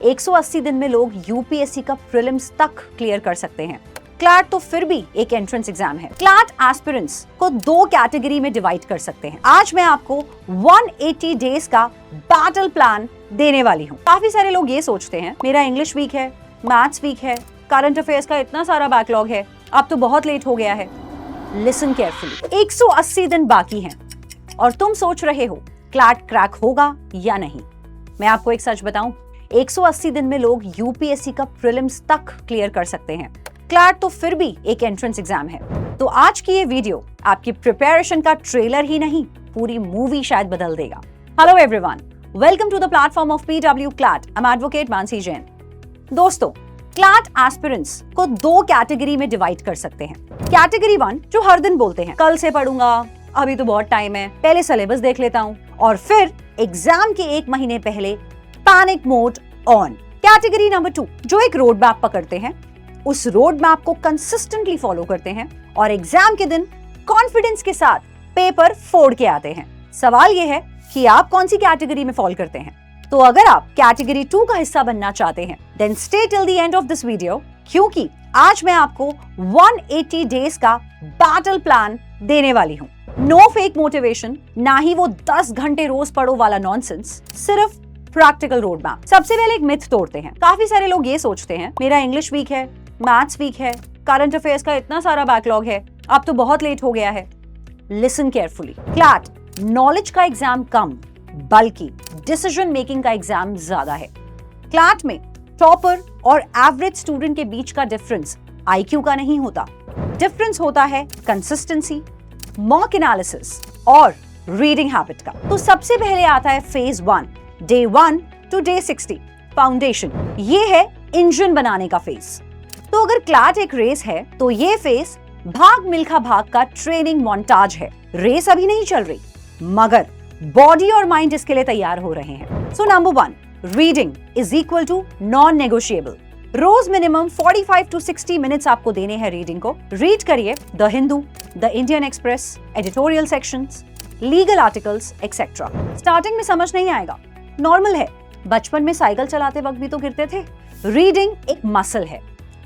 180 दिन में लोग यूपीएससी का प्रीलिम्स तक क्लियर कर सकते हैं। क्लैट तो फिर भी एक एंट्रेंस एग्जाम है। क्लैट एस्पिरेंट्स को दो कैटेगरी में डिवाइड कर सकते हैं। आज मैं आपको 180 डेज का बैटल प्लान देने वाली हूँ। काफी सारे लोग ये सोचते हैं मेरा इंग्लिश वीक है, मैथ्स वीक है, करंट अफेयर्स का इतना सारा बैकलॉग है, अब तो बहुत लेट हो गया है। लिसन केयरफुली, 180 दिन बाकी हैं और तुम सोच रहे हो क्लैट क्रैक होगा या नहीं। मैं आपको एक सच बताऊं, 180 दिन में लोग यूपीएससी का प्रीलिम्स तक क्लियर कर सकते हैं। क्लैट तो फिर भी एक एंट्रेंस एग्जाम है। तो आज की ये वीडियो आपकी प्रिपरेशन का ट्रेलर ही नहीं, पूरी मूवी शायद बदल देगा। Hello everyone, welcome to the platform of PW CLAT. I am advocate Mansi Jain. दोस्तों, क्लैट एस्पिरेंट्स को दो कैटेगरी में डिवाइड कर सकते हैं। कैटेगरी 1 जो हर दिन बोलते हैं कल से पढ़ूंगा, अभी तो बहुत टाइम है, पहले सिलेबस देख लेता हूँ, और फिर एग्जाम के एक महीने पहले panic mode on. Category number 2 जो एक रोड मैप पकड़ते हैं, उस रोड मैप को कंसिस्टेंटली फॉलो करते हैं और एग्जाम के दिन कॉन्फिडेंस के साथ पेपर फोड़ के आते हैं। सवाल यह है कि आप कौन सी कैटेगरी में फॉल करते हैं। तो अगर आप कैटेगरी 2 का हिस्सा बनना चाहते हैं, then stay till the end of this video, क्योंकि आज मैं आपको 180 डेज का बैटल प्लान देने वाली हूँ। नो फेक मोटिवेशन, ना ही वो 10 घंटे रोज पढ़ो वाला नॉनसेंस, सिर्फ प्रैक्टिकल रोड मैप। सबसे पहले एक मिथ तोड़ते हैं। काफी सारे लोग ये सोचते हैं मेरा इंग्लिश वीक है, मैथ्स वीक है, करंट अफेयर्स का इतना सारा बैकलॉग है, अब तो बहुत लेट हो गया है। लिसन केयरफुली, क्लैट नॉलेज का एग्जाम कम बल्कि डिसीजन मेकिंग का एग्जाम ज्यादा है। क्लैट में टॉपर और एवरेज स्टूडेंट के बीच का डिफरेंस आईक्यू का नहीं होता, डिफरेंस होता है कंसिस्टेंसी, मॉक एनालिसिस और रीडिंग हैबिट का। तो सबसे पहले आता है phase 1, day 1 to day 60, foundation. ये है इंजन बनाने का फेज। तो अगर क्लैट एक रेस है तो ये फेज भाग मिल्खा भाग का ट्रेनिंग मोन्टाज है। रेस अभी नहीं चल रही, मगर बॉडी और माइंड इसके लिए तैयार हो रहे हैं। So number 1, reading is equal to non negotiable. रोज मिनिमम 45 टू 60 मिनट्स आपको देने हैं रीडिंग को। रीड करिए the Hindu, the Indian Express, editorial sections, legal articles etcetera. Starting में समझ नहीं आएगा, नॉर्मल है, बचपन में साइकिल चलाते वक्त भी तो गिरते थे। रीडिंग एक मसल है,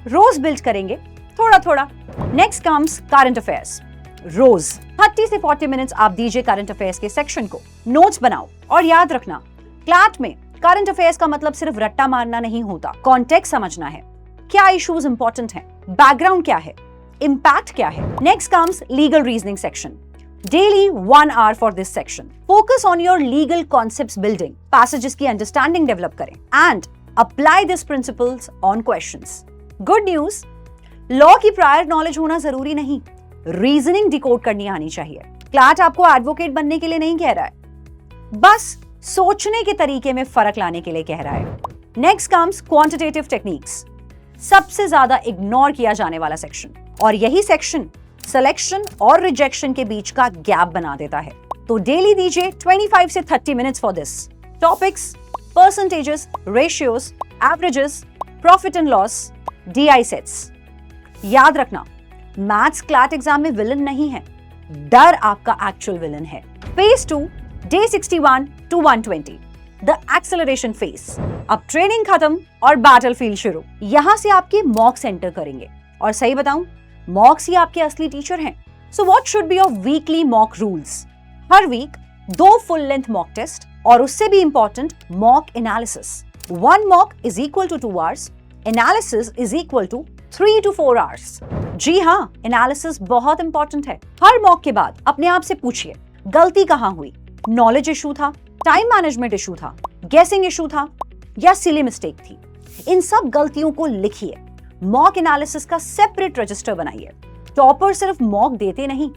रोज बिल्ड करेंगे थोड़ा थोड़ा। Next comes current affairs. रोज 30 से 40 मिनट्स आप दीजिए करंट अफेयर्स के सेक्शन को। नोट्स बनाओ और याद रखना, क्लैट में करंट अफेयर्स का मतलब सिर्फ रट्टा मारना नहीं होता, कॉन्टेक्स्ट समझना है, क्या इश्यूज इंपॉर्टेंट हैं, बैकग्राउंड क्या है, इम्पैक्ट क्या है। Next comes legal reasoning section. Daily 1 hour for this section. Focus on your legal concepts building. Passages की understanding develop करें and apply these principles on questions. Good news, law की prior knowledge होना जरूरी नहीं, reasoning decode करनी आनी चाहिए। CLAT आपको एडवोकेट बनने के लिए नहीं कह रहा है, बस सोचने के तरीके में फर्क लाने के लिए कह रहा है। Next comes quantitative techniques. सबसे ज्यादा इग्नोर किया जाने वाला सेक्शन, और यही सेक्शन सिलेक्शन और रिजेक्शन के बीच का गैप बना देता है। तो डेली दीजिए 25 से 30 minutes for this. Topics, percentages, ratios, averages, profit and loss, DI sets. याद रखना, मैथ्स क्लैट एग्जाम में विलन नहीं है, डर आपका एक्चुअल विलन है। Phase 2, day 61 to 120, the acceleration phase. अब ट्रेनिंग खत्म और बैटलफील्ड शुरू। यहां से आपके मॉक्स एंटर करेंगे, और सही बताऊं, मॉक्स ही आपके असली टीचर हैं। So what should be your weekly mock rules? हर week 2 full length mock test और उससे भी important mock analysis. 1 mock is equal to 2 hours, analysis is equal to 3 to 4 hours. जी हाँ, एनालिसिस बहुत इंपॉर्टेंट है। हर मॉक के बाद अपने आप से पूछिए, गलती कहाँ हुई? नॉलेज इशू था, टाइम मैनेजमेंट इशू था, गेसिंग इशू था, या सिली मिस्टेक थी? इन सब गलतियों को लिखिए, मॉक एनालिसिस का सेपरेट रजिस्टर बनाइए। टॉपर सिर्फ मॉक देते नहीं,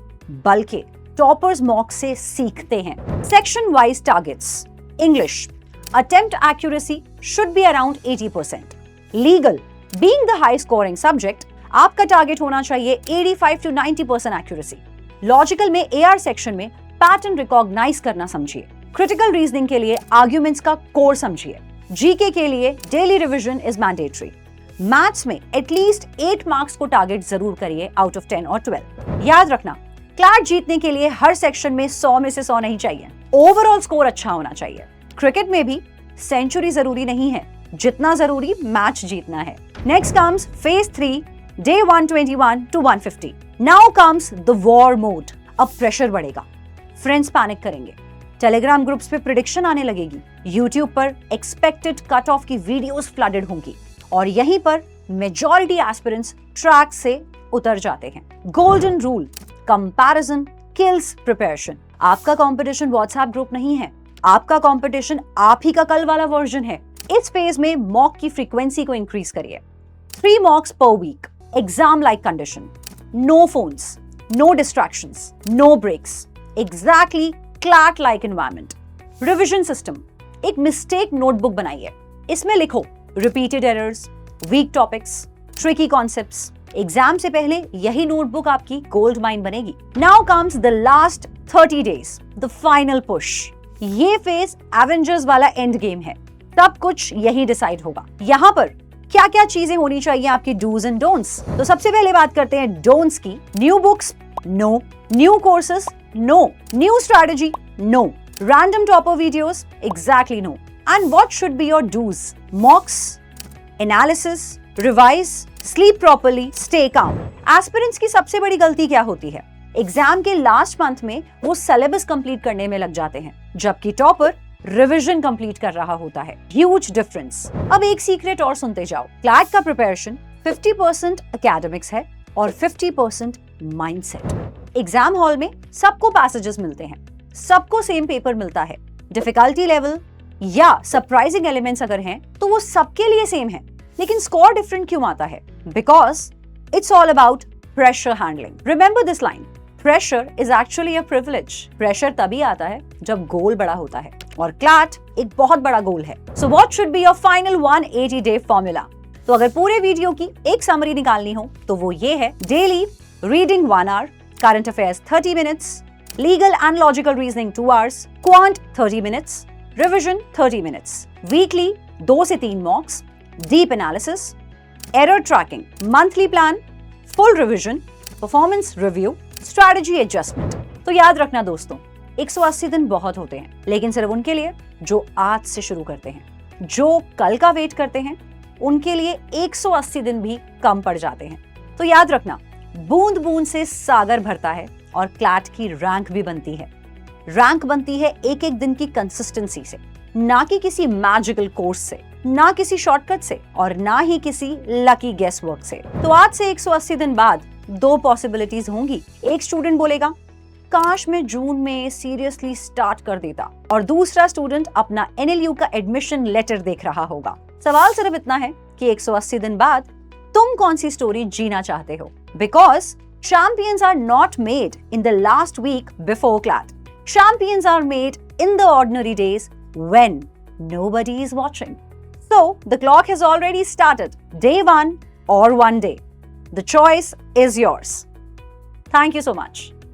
बल्कि टॉपर्स मॉक से सीखते हैं। Section wise targets. English, attempt accuracy should be around 80%। Legal, being the high scoring subject, आपका टारगेट होना चाहिए 85 to 90% एक्यूरेसी। लॉजिकल में एआर सेक्शन में पैटर्न रिकॉग्नाइज करना समझिए। क्रिटिकल रीजनिंग के लिए आर्ग्यूमेंट्स का कोर समझिए। जीके के लिए daily revision is mandatory. Maths में एटलीस्ट 8 मार्क्स को टारगेट जरूर करिए आउट ऑफ 10 और 12। याद रखना, क्लैट जीतने के लिए हर सेक्शन में 100 में से 100 नहीं चाहिए, ओवरऑल स्कोर अच्छा होना चाहिए। क्रिकेट में भी सेंचुरी जरूरी नहीं है, जितना जरूरी मैच जीतना है। Next comes phase 3, day 121 to 150। Now comes the war mode. अब प्रेशर बढ़ेगा, फ्रेंड्स पैनिक करेंगे, टेलीग्राम ग्रुप्स पे प्रिडिक्शन आने लगेगी, यूट्यूब पर एक्सपेक्टेड कट ऑफ की वीडियोस फ्लडेड होंगी और यहीं पर मेजॉरिटी एस्पिरेंट्स ट्रैक से उतर जाते हैं। Golden rule, comparison kills preparation. आपका कंपटीशन व्हाट्सएप ग्रुप नहीं है, आपका कंपटीशन आप ही का कल वाला वर्जन है। इस फेज में मॉक की फ्रीक्वेंसी को इंक्रीज करिए। 3 मॉक्स पर week, exam like condition, no phones, no distractions, no breaks, exactly CLAT like environment. Revision system, एक मिस्टेक नोटबुक बनाइए, इसमें लिखो repeated errors, weak topics, tricky concepts. Exam से पहले यही नोटबुक आपकी गोल्ड माइन बनेगी। Now comes the last 30 days, the final push. ये फेज एवेंजर्स वाला एंड गेम है, सब कुछ यही डिसाइड होगा। यहाँ पर क्या क्या चीजें होनी चाहिए आपकी डूज एंड डोंट्स। तो सबसे पहले बात करते हैं डोंट्स की। New books no, new courses no, new strategy no, random topper videos exactly no. And what should be your dos? Mocks, analysis, revise, sleep properly, stay calm. Aspirants की सबसे बड़ी गलती क्या होती है? एग्जाम के लास्ट मंथ में वो सिलेबस कंप्लीट करने में लग जाते हैं, जबकि टॉपर रिवीजन कंप्लीट कर रहा होता है। Huge difference. अब एक सीक्रेट और सुनते जाओ। क्लैट का प्रिपरेशन 50% एकेडमिक्स है और 50% माइंडसेट। एग्जाम हॉल में सबको पैसेजेस मिलते हैं, सबको सेम पेपर मिलता है। डिफिकल्टी लेवल या सरप्राइजिंग एलिमेंट्स अगर हैं तो वो सबके लिए सेम है, लेकिन स्कोर डिफरेंट क्यों आता है? Because it's all about pressure handling. Remember this line, pressure is actually a privilege. Pressure तभी आता है जब गोल बड़ा होता है और क्लैट एक बहुत बड़ा गोल है। सो what should be your final 180 day formula? तो अगर पूरे वीडियो की एक समरी निकालनी हो तो वो ये है। Daily reading 1 hour, current affairs 30 minutes, legal and logical reasoning 2 hours, quant 30 minutes, revision 30 minutes, weekly 2 से 3 mocks, deep analysis, error tracking, monthly plan, full revision, performance review, strategy adjustment. तो याद रखना दोस्तों, 180 दिन बहुत होते हैं, लेकिन सिर्फ उनके लिए जो आज से शुरू करते हैं। जो कल का वेट करते हैं उनके लिए 180 दिन भी कम पड़ जाते हैं। तो याद रखना, बूंद बूंद से सागर भरता है और क्लैट की रैंक भी बनती है। रैंक बनती है एक एक दिन की कंसिस्टेंसी से, ना कि किसी मैजिकल कोर्स से, ना किसी शॉर्टकट से और ना ही किसी लकी गेस वर्क से। तो आज से 180 दिन बाद 2 पॉसिबिलिटीज होंगी। एक स्टूडेंट बोलेगा काश मैं जून में सीरियसली स्टार्ट कर देता, और दूसरा स्टूडेंट अपना NLU का एडमिशन लेटर देख रहा होगा। सवाल सिर्फ इतना है कि 180 दिन बाद तुम कौन सी स्टोरी जीना चाहते हो? Because champions are not made in the last week before CLAT. Champions are made in the ordinary days when nobody is watching. So, the clock has already started. Day 1 or 1 day. The choice is yours. Thank you so much.